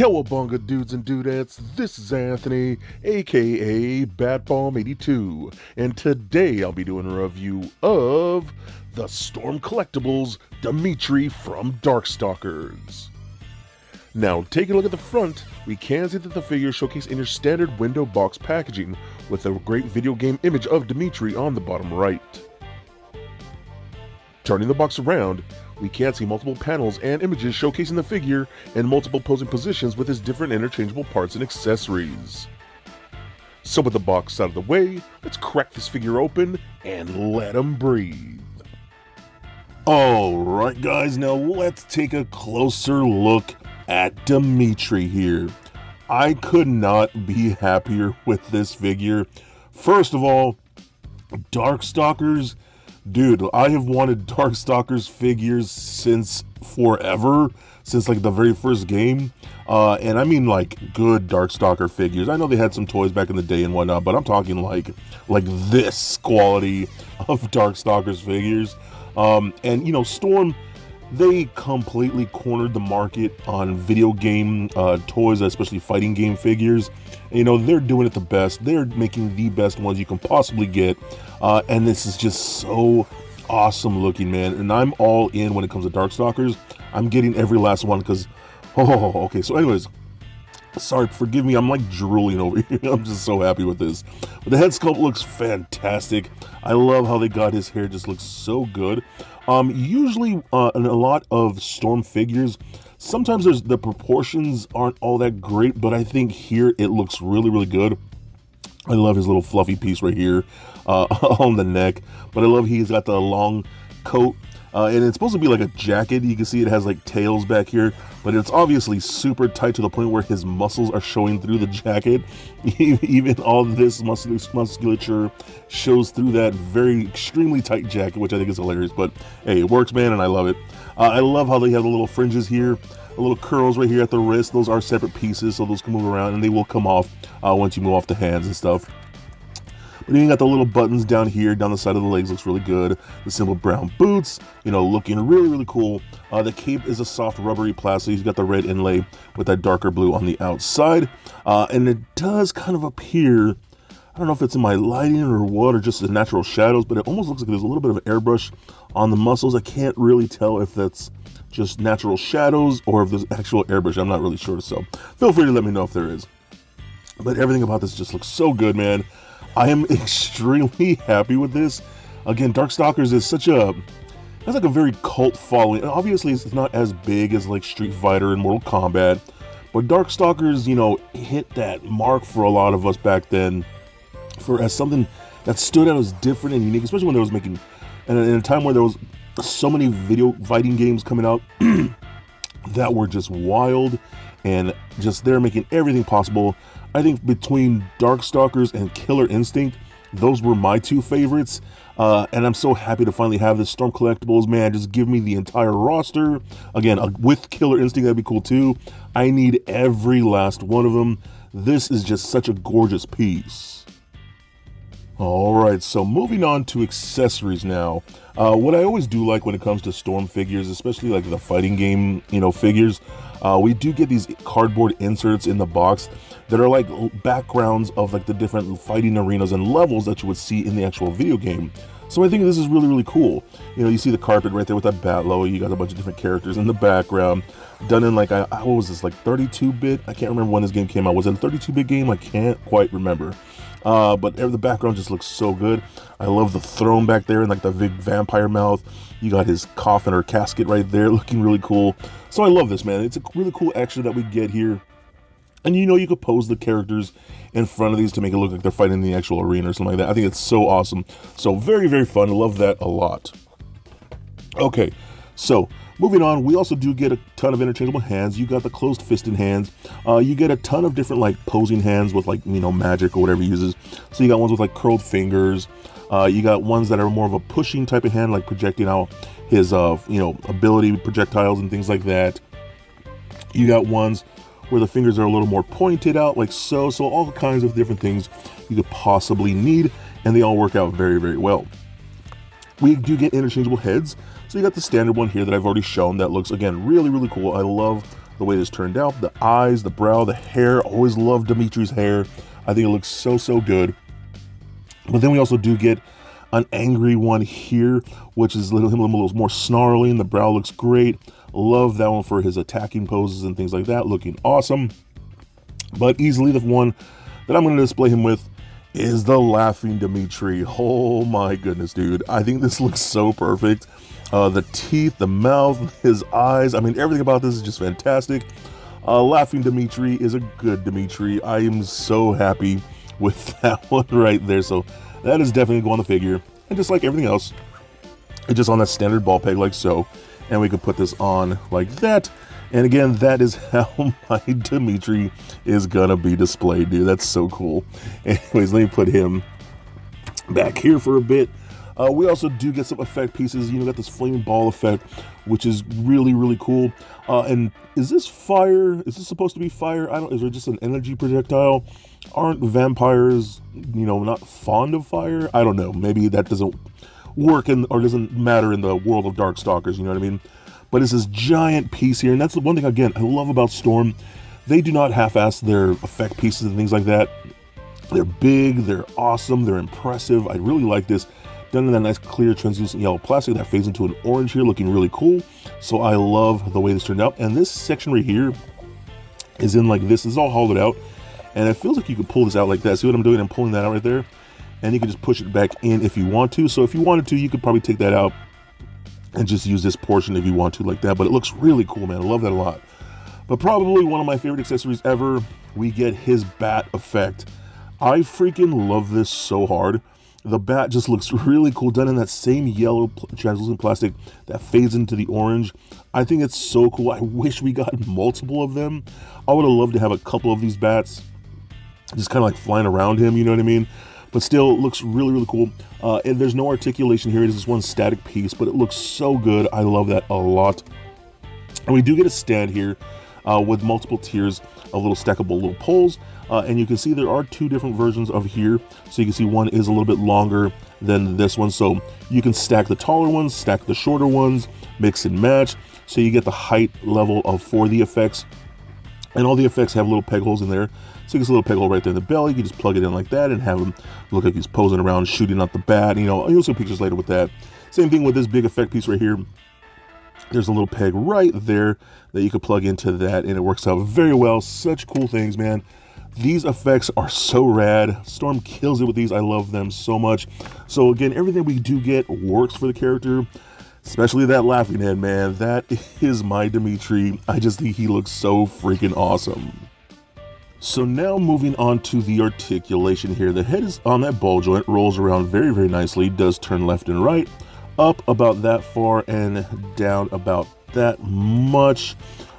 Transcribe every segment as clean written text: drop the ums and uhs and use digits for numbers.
Cowabunga dudes and dudettes, this is Anthony, aka Batbalm82, and today I'll be doing a review of the Storm Collectibles Dimitri from Darkstalkers. Now, taking a look at the front, we can see that the figure is showcased in your standard window box packaging, with a great video game image of Dimitri on the bottom right. Turning the box around, we can see multiple panels and images showcasing the figure in multiple posing positions with his different interchangeable parts and accessories. So with the box out of the way, let's crack this figure open and let him breathe. Alright guys, now let's take a closer look at Dimitri here. I could not be happier with this figure. First of all, Darkstalkers. Dude, I have wanted Darkstalkers figures since forever, since like the very first game, and I mean like good Darkstalker figures. I know they had some toys back in the day and whatnot, but I'm talking like this quality of Darkstalkers figures. And you know, Storm, they completely cornered the market on video game toys, especially fighting game figures. You know, they're doing it the best. They're making the best ones you can possibly get. And this is just so awesome looking, man. And I'm all in when it comes to Darkstalkers. I'm getting every last one because, okay. So anyways, sorry, forgive me. I'm like drooling over here. I'm just so happy with this. But the head sculpt looks fantastic. I love how they got his hair. Just looks so good. Usually in a lot of Storm figures, sometimes the proportions aren't all that great, but I think here it looks really good. I love his little fluffy piece right here on the neck, but I love he's got the long coat, and it's supposed to be like a jacket. You can see it has like tails back here, but it's obviously super tight to the point where his muscles are showing through the jacket. Even all this musculature shows through that very extremely tight jacket, which I think is hilarious, but hey, it works, man, and I love it. I love how they have the little fringes here, the little curls right here at the wrist. Those are separate pieces, so those can move around, and they will come off once you move off the hands and stuff. But then you got the little buttons down here, down the side of the legs, looks really good. The simple brown boots, you know, looking really cool. The cape is a soft rubbery plastic. He's got the red inlay with that darker blue on the outside. And it does kind of appear, I don't know if it's in my lighting or what, or just the natural shadows, but it almost looks like there's a little bit of airbrush on the muscles. I can't really tell if that's just natural shadows or if there's actual airbrush. I'm not really sure, so feel free to let me know if there is. But everything about this just looks so good, man. I am extremely happy with this. Again, Darkstalkers is such a, it's like a very cult following. And obviously, it's not as big as like Street Fighter and Mortal Kombat, but Darkstalkers, you know, hit that mark for a lot of us back then, as something that stood out as different and unique, especially when there was making, and in a time where there was so many video fighting games coming out that were just wild and just they're making everything possible. I think between Darkstalkers and Killer Instinct, those were my two favorites. And I'm so happy to finally have this Storm Collectibles, man. Just give me the entire roster. Again, with Killer Instinct, that'd be cool too. I need every last one of them. This is just such a gorgeous piece. Alright, so moving on to accessories now. What I always do like when it comes to Storm figures, especially like the fighting game, you know, figures, we do get these cardboard inserts in the box that are like backgrounds of like the different fighting arenas and levels that you would see in the actual video game. So I think this is really cool. You know, you see the carpet right there with that bat logo. You got a bunch of different characters in the background, done in like, what was this, like 32-bit? I can't remember when this game came out. Was it a 32-bit game? I can't quite remember. But the background just looks so good. I love the throne back there and like the big vampire mouth. You got his coffin or casket right there, looking really cool. So I love this, man. It's a really cool extra that we get here. And you know, you could pose the characters in front of these to make it look like they're fighting in the actual arena or something like that. I think it's so awesome. So very fun. I love that a lot. Okay, so moving on, we also do get a ton of interchangeable hands. You got the closed fisted hands. You get a ton of different like posing hands with like, you know, magic or whatever he uses. So you got ones with like curled fingers. You got ones that are more of a pushing type of hand, like projecting out his, you know, ability projectiles and things like that. You got ones where the fingers are a little more pointed out, like so. So all kinds of different things you could possibly need, and they all work out very well. We do get interchangeable heads. So you got the standard one here that I've already shown that looks, again, really cool. I love the way this turned out. The eyes, the brow, the hair. Always love Dimitri's hair. I think it looks so, so good. But then we also do get an angry one here, which is him a little more snarling. The brow looks great. Love that one for his attacking poses and things like that. Looking awesome. But easily the one that I'm going to display him with is the laughing Dimitri. Oh my goodness, dude. I think this looks so perfect. The teeth, the mouth, his eyes. I mean, everything about this is just fantastic. Laughing Dimitri is a good Dimitri. I am so happy with that one right there. So that is definitely going on the figure. And just like everything else, it's just on that standard ball peg like so. And we could put this on like that. And again, that is how my Dimitri is gonna be displayed, dude. That's so cool. Anyways, let me put him back here for a bit. We also do get some effect pieces. You know, got this flaming ball effect, which is really, really cool. And is this fire? Is this supposed to be fire? Is it just an energy projectile? Aren't vampires, you know, not fond of fire? I don't know. Maybe that doesn't work or doesn't matter in the world of Darkstalkers, you know what I mean? But it's this giant piece here, and that's the one thing, again, I love about Storm. They do not half-ass their effect pieces and things like that. They're big, they're awesome, they're impressive. I really like this. Done in that nice clear translucent yellow plastic that fades into an orange here, looking really cool. So I love the way this turned out. And this section right here is in like this. It's all hollowed out. And it feels like you could pull this out like that. See what I'm doing? I'm pulling that out right there. And you can just push it back in if you want to. So if you wanted to, you could probably take that out and just use this portion if you want to like that. But it looks really cool, man. I love that a lot. But probably one of my favorite accessories ever, we get his bat effect. I freaking love this so hard. The bat just looks really cool, done in that same yellow translucent plastic that fades into the orange. I think it's so cool. I wish we got multiple of them. I would have loved to have a couple of these bats just kind of like flying around him, you know what I mean? But still, it looks really, really cool. And there's no articulation here. It is just one static piece, but it looks so good. I love that a lot. And we do get a stand here with multiple tiers of little stackable little poles. And you can see there are two different versions of here. So you can see one is a little bit longer than this one. So you can stack the taller ones, stack the shorter ones, mix and match. So you get the height level for the effects. And all the effects have little peg holes in there. So you get a little peg hole right there in the belly. You can just plug it in like that and have him look like he's posing around, shooting out the bat. You know, you'll see pictures later with that. Same thing with this big effect piece right here. There's a little peg right there that you could plug into that, and it works out very well. Such cool things, man. These effects are so rad. Storm kills it with these. I love them so much. So again, everything we do get works for the character, especially that laughing head, man. That is my Dimitri. I just think he looks so freaking awesome. So now moving on to the articulation here. The head is on that ball joint, rolls around very, very nicely, does turn left and right, up about that far and down about that much.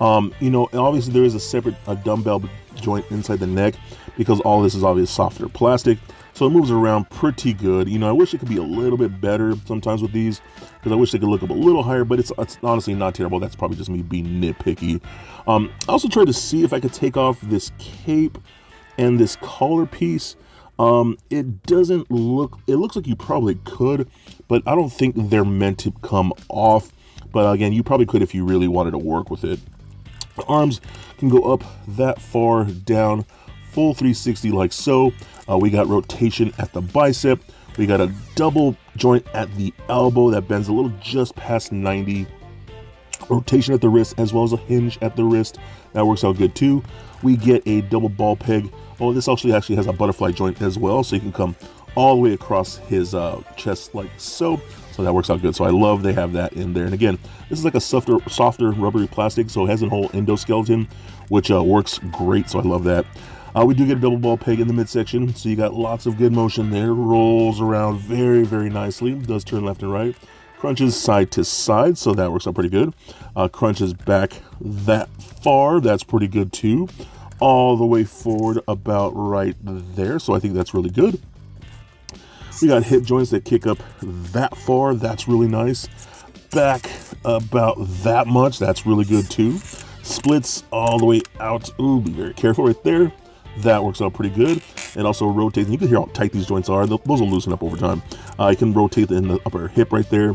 You know, obviously there is a separate dumbbell joint inside the neck because all this is obviously softer plastic. So it moves around pretty good. You know, I wish it could be a little bit better sometimes with these because I wish they could look up a little higher, but it's honestly not terrible. That's probably just me being nitpicky. I also tried to see if I could take off this cape and this collar piece. It doesn't look, it looks like you probably could, but I don't think they're meant to come off. But again, you probably could if you really wanted to work with it. The arms can go up that far, down, full 360 like so. We got rotation at the bicep. We got a double joint at the elbow that bends a little just past 90. Rotation at the wrist as well as a hinge at the wrist. That works out good too. We get a double ball peg. Oh, this actually has a butterfly joint as well, so you can come all the way across his chest like so. So that works out good. So I love they have that in there. And again, this is like a softer rubbery plastic, so it has a whole endoskeleton, which works great. So I love that. We do get a double ball peg in the midsection, so you got lots of good motion there. Rolls around very, very nicely. Does turn left and right. Crunches side to side, so that works out pretty good. Crunches back that far. That's pretty good too. All the way forward about right there, so I think that's really good. We got hip joints that kick up that far. That's really nice. Back about that much. That's really good too. Splits all the way out. Ooh, be very careful right there. That works out pretty good. And also rotates. You can hear how tight these joints are. Those will loosen up over time. You can rotate in the upper hip right there.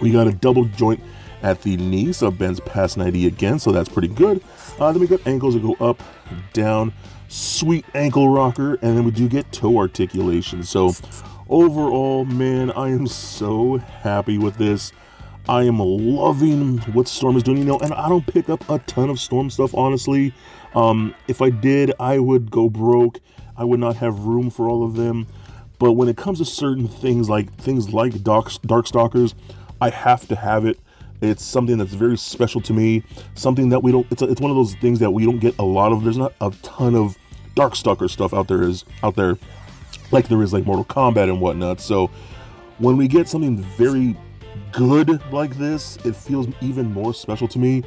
We got a double joint at the knee, so it bends past 90 again, so that's pretty good. Then we got ankles that go up, down, sweet ankle rocker, and then we do get toe articulation. So overall, man, I am so happy with this. I am loving what Storm is doing, you know, and I don't pick up a ton of Storm stuff, honestly. If I did, I would go broke. I would not have room for all of them. But when it comes to certain things like Dark Stalkers, I have to have it. It's something that's very special to me. Something that we don't. It's one of those things that we don't get a lot of. There's not a ton of Dark Stalker stuff out there like there is like Mortal Kombat and whatnot. So when we get something very good like this, it feels even more special to me.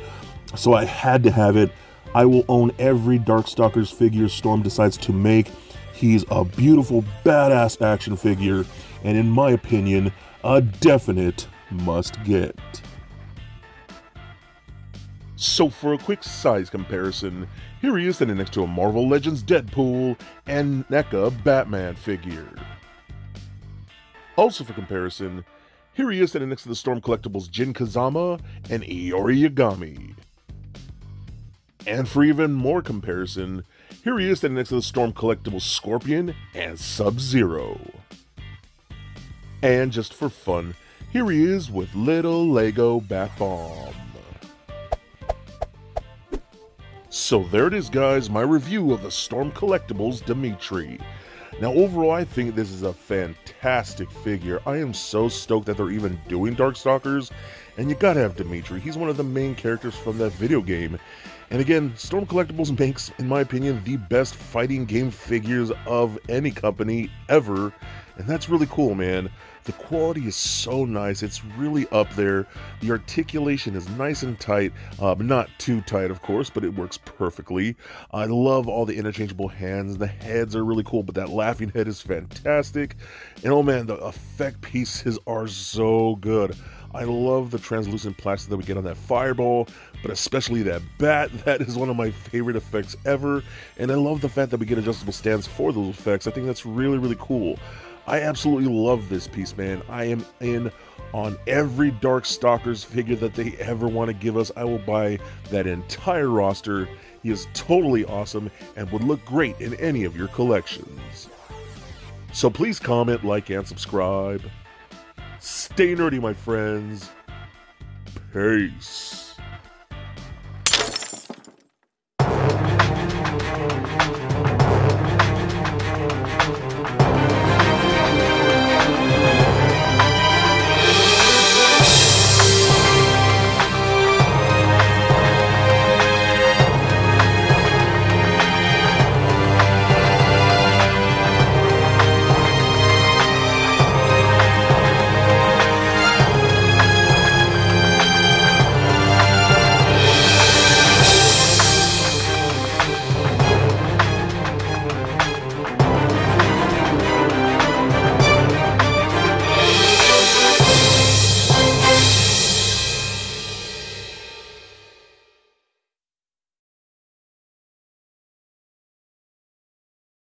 So I had to have it. I will own every Darkstalkers figure Storm decides to make. He's a beautiful, badass action figure, and in my opinion, a definite must-get. So for a quick size comparison, here he is standing next to a Marvel Legends Deadpool and NECA Batman figure. Also for comparison, here he is standing next to the Storm Collectibles Jin Kazama and Iori Yagami. And for even more comparison, here he is standing next to the Storm Collectibles Scorpion and Sub-Zero. And just for fun, here he is with little Lego Bat Bomb. So there it is, guys, my review of the Storm Collectibles Dimitri. Now overall, I think this is a fantastic figure. I am so stoked that they're even doing Darkstalkers, and you gotta have Dimitri. He's one of the main characters from that video game. And again, Storm Collectibles makes, in my opinion, the best fighting game figures of any company ever, and that's really cool, man. The quality is so nice, it's really up there. The articulation is nice and tight, not too tight, of course, but it works perfectly. I love all the interchangeable hands. The heads are really cool, but that laughing head is fantastic. And oh man, the effect pieces are so good. I love the translucent plastic that we get on that fireball, but especially that bat. That is one of my favorite effects ever, and I love the fact that we get adjustable stands for those effects. I think that's really, really cool. I absolutely love this piece, man. I am in on every Darkstalkers figure that they ever want to give us. I will buy that entire roster. He is totally awesome and would look great in any of your collections. So please comment, like, and subscribe. Stay nerdy, my friends. Peace.